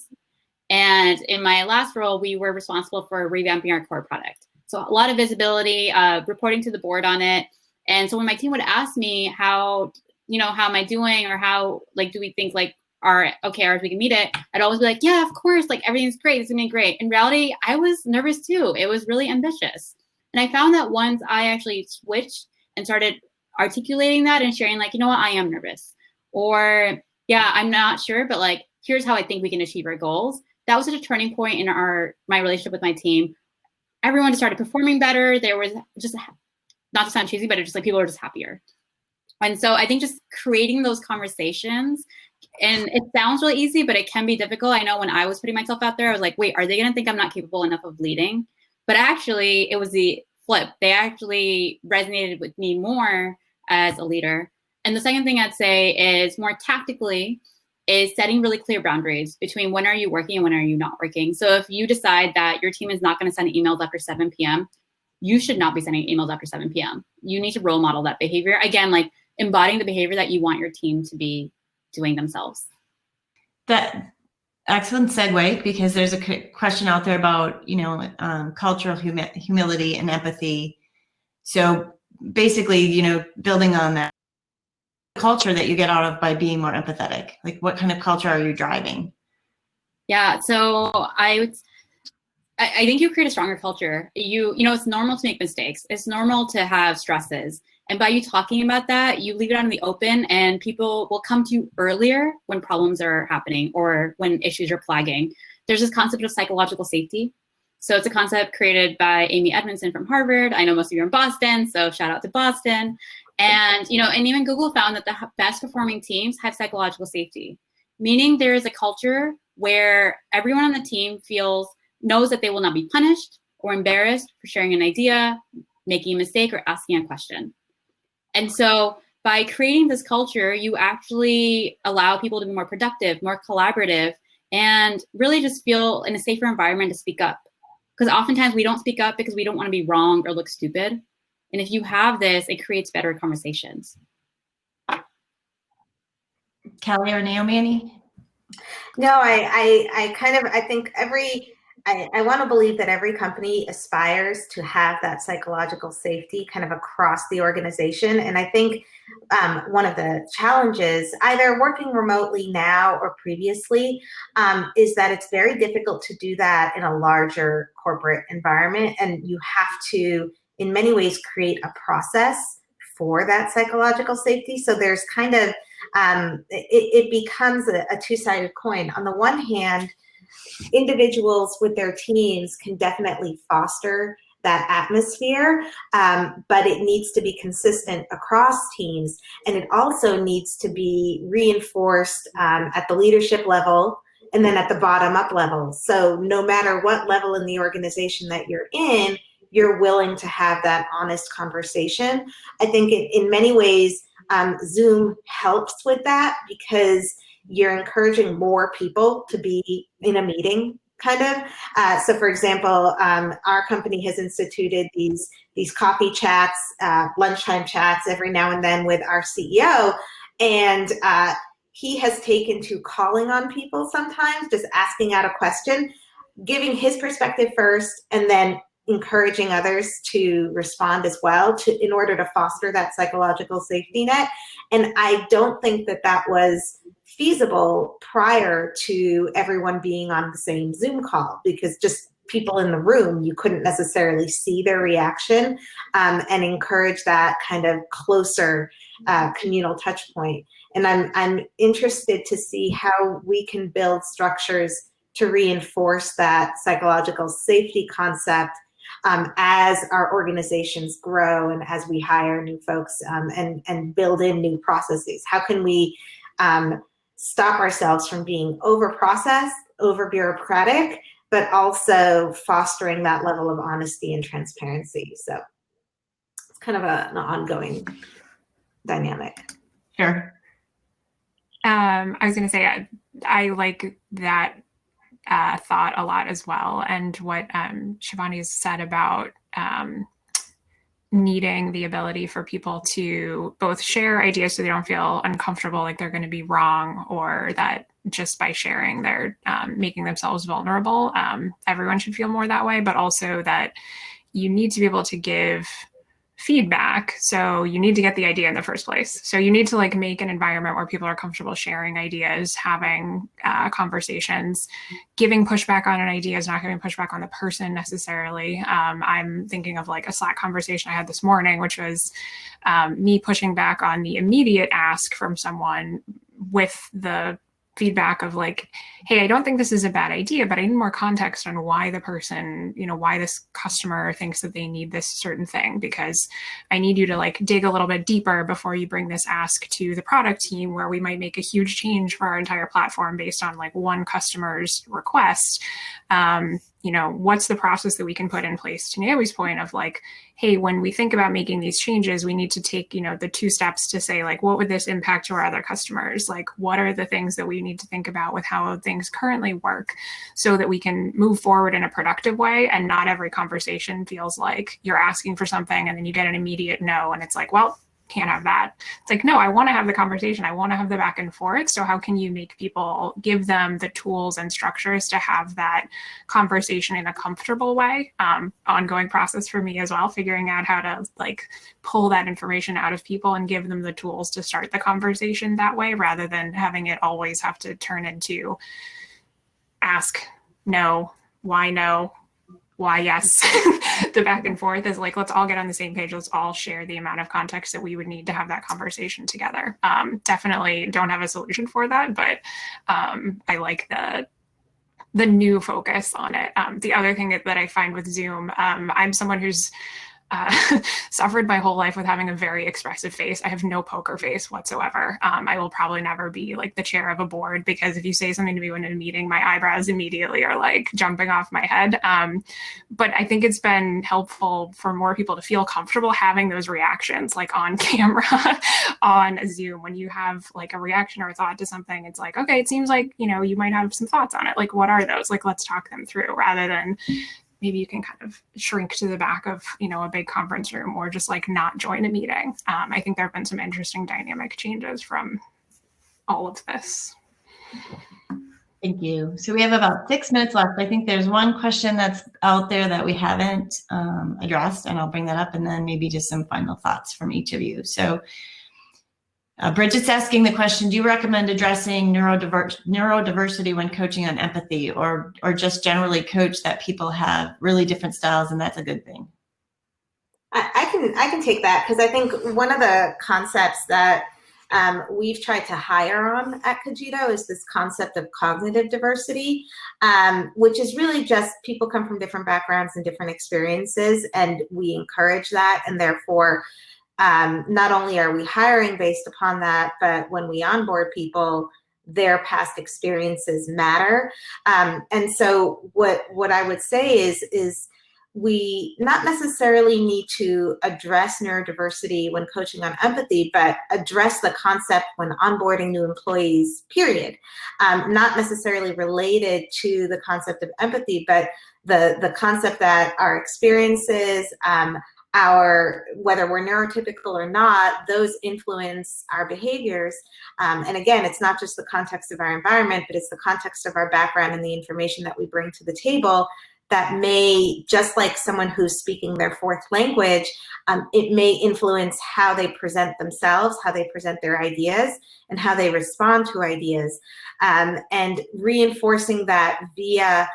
And in my last role, we were responsible for revamping our core product. So a lot of visibility, reporting to the board on it. And so when my team would ask me how am I doing, or how, like, do we think like are OKRs, we can meet it, I'd always be like, yeah, of course, like everything's great, it's gonna be great. In reality, I was nervous too. It was really ambitious. And I found that once I actually switched and started articulating that and sharing, like, I am nervous, or yeah, I'm not sure, but like, here's how I think we can achieve our goals. That was such a turning point in my relationship with my team. Everyone just started performing better. There was just, not to sound cheesy, but it's just like people are just happier. And so I think just creating those conversations, and it sounds really easy, but it can be difficult. I know when I was putting myself out there, I was like, wait, are they going to think I'm not capable enough of leading? But actually, it was the flip. They actually resonated with me more as a leader. And the second thing I'd say is more tactically is setting really clear boundaries between when are you working and when are you not working. So if you decide that your team is not going to send emails after 7 p.m., you should not be sending emails after 7 p.m. You need to role model that behavior. Again, like embodying the behavior that you want your team to be doing themselves. That excellent segue, because there's a question out there about, cultural humility and empathy. So basically, building on that culture that you get out of by being more empathetic, like what kind of culture are you driving? Yeah, so I think you create a stronger culture. It's normal to make mistakes. It's normal to have stresses. And by you talking about that, you leave it out in the open, and people will come to you earlier when problems are happening or when issues are flagging. There's this concept of psychological safety. So it's a concept created by Amy Edmondson from Harvard. I know most of you are in Boston, so shout out to Boston. And, and even Google found that the best performing teams have psychological safety, meaning there is a culture where everyone on the team knows that they will not be punished or embarrassed for sharing an idea, making a mistake, or asking a question. And so by creating this culture, you actually allow people to be more productive, more collaborative, and really just feel in a safer environment to speak up. Because oftentimes we don't speak up because we don't want to be wrong or look stupid. And if you have this, it creates better conversations. Kelly or Naomi, any? No, I think I want to believe that every company aspires to have that psychological safety kind of across the organization. And I think one of the challenges, either working remotely now or previously, is that it's very difficult to do that in a larger corporate environment. And you have to, in many ways, create a process for that psychological safety. So there's kind of, it becomes a two-sided coin. On the one hand, individuals with their teams can definitely foster that atmosphere, but it needs to be consistent across teams, and it also needs to be reinforced at the leadership level and then at the bottom up level. So no matter what level in the organization that you're in, you're willing to have that honest conversation. I think in many ways, Zoom helps with that because you're encouraging more people to be in a meeting, kind of. So for example, our company has instituted these coffee chats, lunchtime chats every now and then with our CEO. And he has taken to calling on people sometimes, just asking out a question, giving his perspective first, and then encouraging others to respond as well in order to foster that psychological safety net. And I don't think that was feasible prior to everyone being on the same Zoom call, because just people in the room, you couldn't necessarily see their reaction and encourage that kind of closer communal touch point. And I'm interested to see how we can build structures to reinforce that psychological safety concept as our organizations grow and as we hire new folks and build in new processes. How can we stop ourselves from being over-processed, over-bureaucratic, but also fostering that level of honesty and transparency? So it's kind of an ongoing dynamic. Sure. I was going to say, I like that thought a lot as well. And what Siobhani has said about needing the ability for people to both share ideas so they don't feel uncomfortable, like they're going to be wrong, or that just by sharing they're making themselves vulnerable. Everyone should feel more that way, but also that you need to be able to give feedback. So you need to get the idea in the first place. So you need to like make an environment where people are comfortable sharing ideas, having conversations. Giving pushback on an idea is not giving pushback on the person necessarily. I'm thinking of like a Slack conversation I had this morning, which was me pushing back on the immediate ask from someone with the feedback of like, hey, I don't think this is a bad idea, but I need more context on why the person, why this customer thinks that they need this certain thing, because I need you to like dig a little bit deeper before you bring this ask to the product team, where we might make a huge change for our entire platform based on like one customer's request. What's the process that we can put in place, to Naomi's point of like, hey, when we think about making these changes, we need to take, the 2 steps to say like, what would this impact to our other customers? Like, what are the things that we need to think about with how things currently work so that we can move forward in a productive way? And not every conversation feels like you're asking for something and then you get an immediate no. And it's like, well, can't have that. It's like, no, I want to have the conversation. I want to have the back and forth. So how can you make people, give them the tools and structures to have that conversation in a comfortable way? Ongoing process for me as well, figuring out how to like pull that information out of people and give them the tools to start the conversation that way, rather than having it always have to turn into ask, no, why yes. The back and forth is like, let's all get on the same page. Let's all share the amount of context that we would need to have that conversation together. Definitely don't have a solution for that, but I like the new focus on it. The other thing that I find with Zoom, I'm someone who's suffered my whole life with having a very expressive face. I have no poker face whatsoever. I will probably never be like the chair of a board, because if you say something to me when in a meeting, my eyebrows immediately are like jumping off my head. But I think it's been helpful for more people to feel comfortable having those reactions like on camera on Zoom. When you have like a reaction or a thought to something, it's like, okay, it seems like, you might have some thoughts on it. Like, what are those? Like, let's talk them through, rather than maybe you can kind of shrink to the back of, a big conference room, or just like not join a meeting. I think there have been some interesting dynamic changes from all of this. Thank you. So we have about 6 minutes left. I think there's one question that's out there that we haven't addressed, and I'll bring that up, and then maybe just some final thoughts from each of you. So Bridget's asking the question, do you recommend addressing neurodiversity when coaching on empathy, or just generally coach that people have really different styles and that's a good thing? I can take that, because I think one of the concepts that we've tried to hire on at Cogito is this concept of cognitive diversity, which is really just people come from different backgrounds and different experiences, and we encourage that. And therefore, not only are we hiring based upon that, but when we onboard people, their past experiences matter. And so what I would say is we not necessarily need to address neurodiversity when coaching on empathy, but address the concept when onboarding new employees, period. Not necessarily related to the concept of empathy, but the concept that our experiences, whether we're neurotypical or not, those influence our behaviors. And again, it's not just the context of our environment, but it's the context of our background and the information that we bring to the table that may, just like someone who's speaking their fourth language, it may influence how they present themselves, how they present their ideas, and how they respond to ideas. And reinforcing that via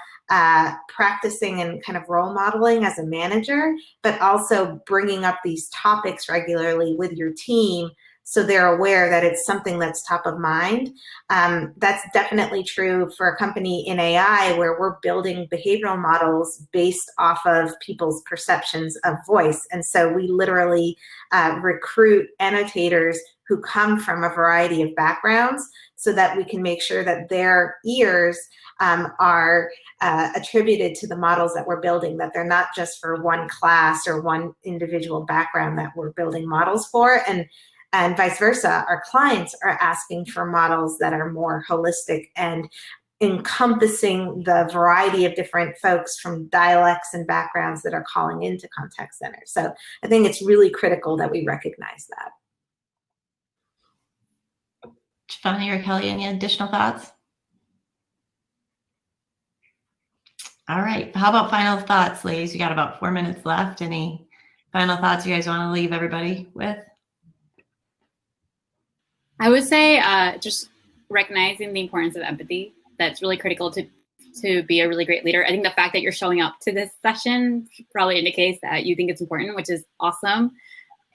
practicing and kind of role modeling as a manager, but also bringing up these topics regularly with your team so they're aware that it's something that's top of mind. That's definitely true for a company in AI where we're building behavioral models based off of people's perceptions of voice. And so we literally recruit annotators who come from a variety of backgrounds so that we can make sure that their ears are attributed to the models that we're building, that they're not just for one class or one individual background that we're building models for. And vice versa, our clients are asking for models that are more holistic and encompassing the variety of different folks from dialects and backgrounds that are calling into contact centers. So I think it's really critical that we recognize that. Siobhani or Kelly, any additional thoughts? All right, how about final thoughts, ladies? We got about 4 minutes left. Any final thoughts you guys want to leave everybody with? I would say just recognizing the importance of empathy. That's really critical to be a really great leader. I think the fact that you're showing up to this session probably indicates that you think it's important, which is awesome.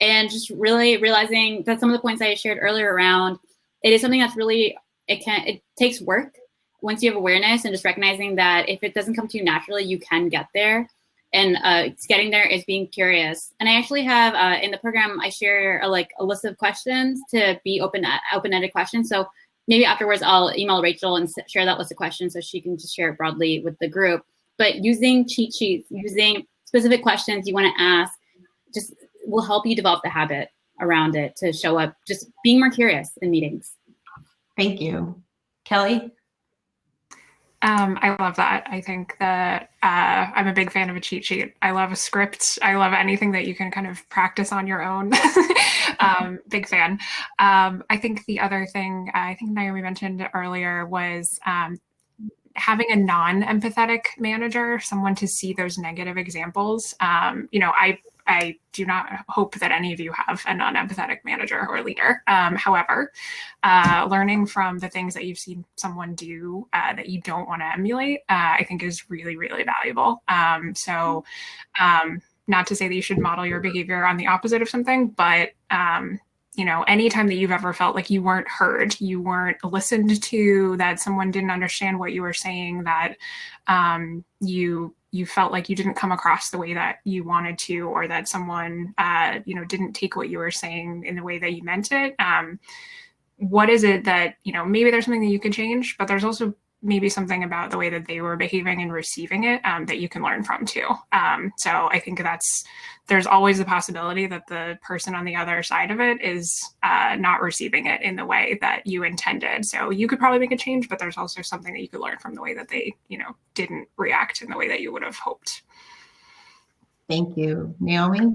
And just really realizing that some of the points I shared earlier around, it is something that's really, it takes work once you have awareness, and just recognizing that if it doesn't come to you naturally, you can get there. And getting there is being curious. And I actually have in the program, I share a list of questions to be open-ended questions. So maybe afterwards I'll email Rachel and share that list of questions so she can just share it broadly with the group. But using cheat sheets, using specific questions you want to ask, just will help you develop the habit around it to show up, just being more curious in meetings. Thank you. Kelly? I love that. I think that I'm a big fan of a cheat sheet. I love a script. I love anything that you can kind of practice on your own. Big fan. I think the other thing I think Naomi mentioned earlier was having a non-empathetic manager, someone to see those negative examples. I do not hope that any of you have a non-empathetic manager or leader. However, learning from the things that you've seen someone do that you don't want to emulate, I think is really, really valuable. So not to say that you should model your behavior on the opposite of something, but anytime that you've ever felt like you weren't heard, you weren't listened to, that someone didn't understand what you were saying, that you felt like you didn't come across the way that you wanted to, or that someone, didn't take what you were saying in the way that you meant it. What is it that, maybe there's something that you could change, but there's also maybe something about the way that they were behaving and receiving it that you can learn from too. So I think there's always the possibility that the person on the other side of it is not receiving it in the way that you intended. So you could probably make a change, but there's also something that you could learn from the way that they, didn't react in the way that you would have hoped. Thank you. Naomi?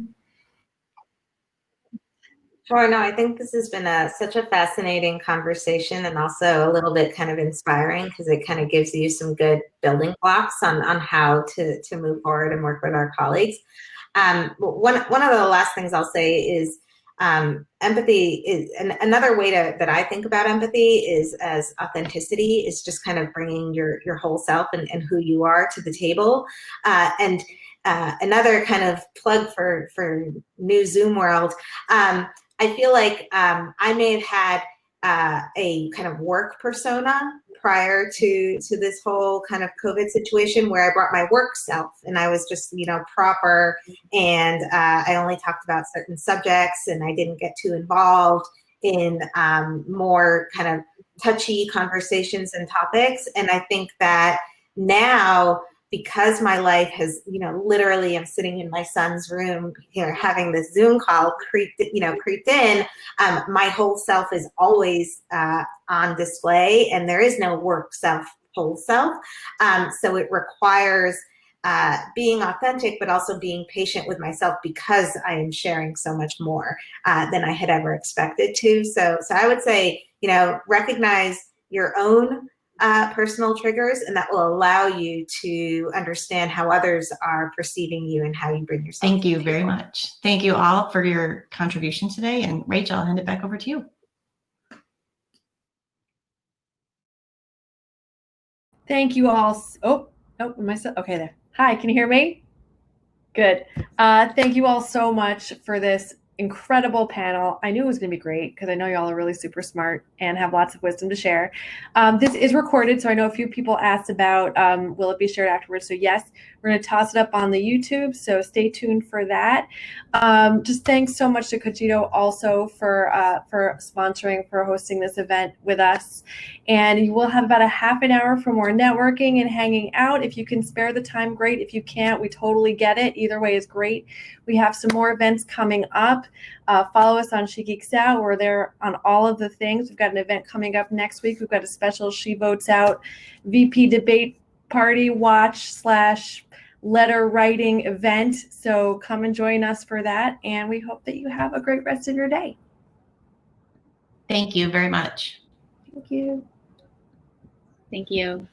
Sure. No, I think this has been such a fascinating conversation, and also a little bit kind of inspiring, because it kind of gives you some good building blocks on how to move forward and work with our colleagues. One of the last things I'll say is empathy is another way that I think about empathy is as authenticity, is just kind of bringing your whole self and who you are to the table. And another kind of plug for new Zoom world. I feel like I may have had a kind of work persona prior to this whole kind of COVID situation, where I brought my work self and I was just, proper, and I only talked about certain subjects, and I didn't get too involved in more kind of touchy conversations and topics. And I think that now, because my life has, literally I'm sitting in my son's room, having this Zoom call creeped in, my whole self is always on display, and there is no work self, whole self. So it requires being authentic, but also being patient with myself, because I am sharing so much more than I had ever expected to. So I would say, recognize your own personal triggers, and that will allow you to understand how others are perceiving you and how you bring yourself. Thank you very much. Thank you all for your contribution today. And Rachel, I'll hand it back over to you. Thank you all. Okay, there. Hi, can you hear me? Good. Thank you all so much for this incredible panel. I knew it was going to be great, because I know y'all are really super smart and have lots of wisdom to share. This is recorded, so I know a few people asked about will it be shared afterwards. So yes, we're going to toss it up on the YouTube, so stay tuned for that. Just thanks so much to Cogito also for sponsoring, for hosting this event with us. And you will have about a half an hour for more networking and hanging out. If you can spare the time, great. If you can't, we totally get it. Either way is great. We have some more events coming up. Follow us on She Geeks Out. We're there on all of the things. We've got an event coming up next week. We've got a special She Votes Out VP debate party watch / letter writing event. So come and join us for that. And we hope that you have a great rest of your day. Thank you very much. Thank you. Thank you.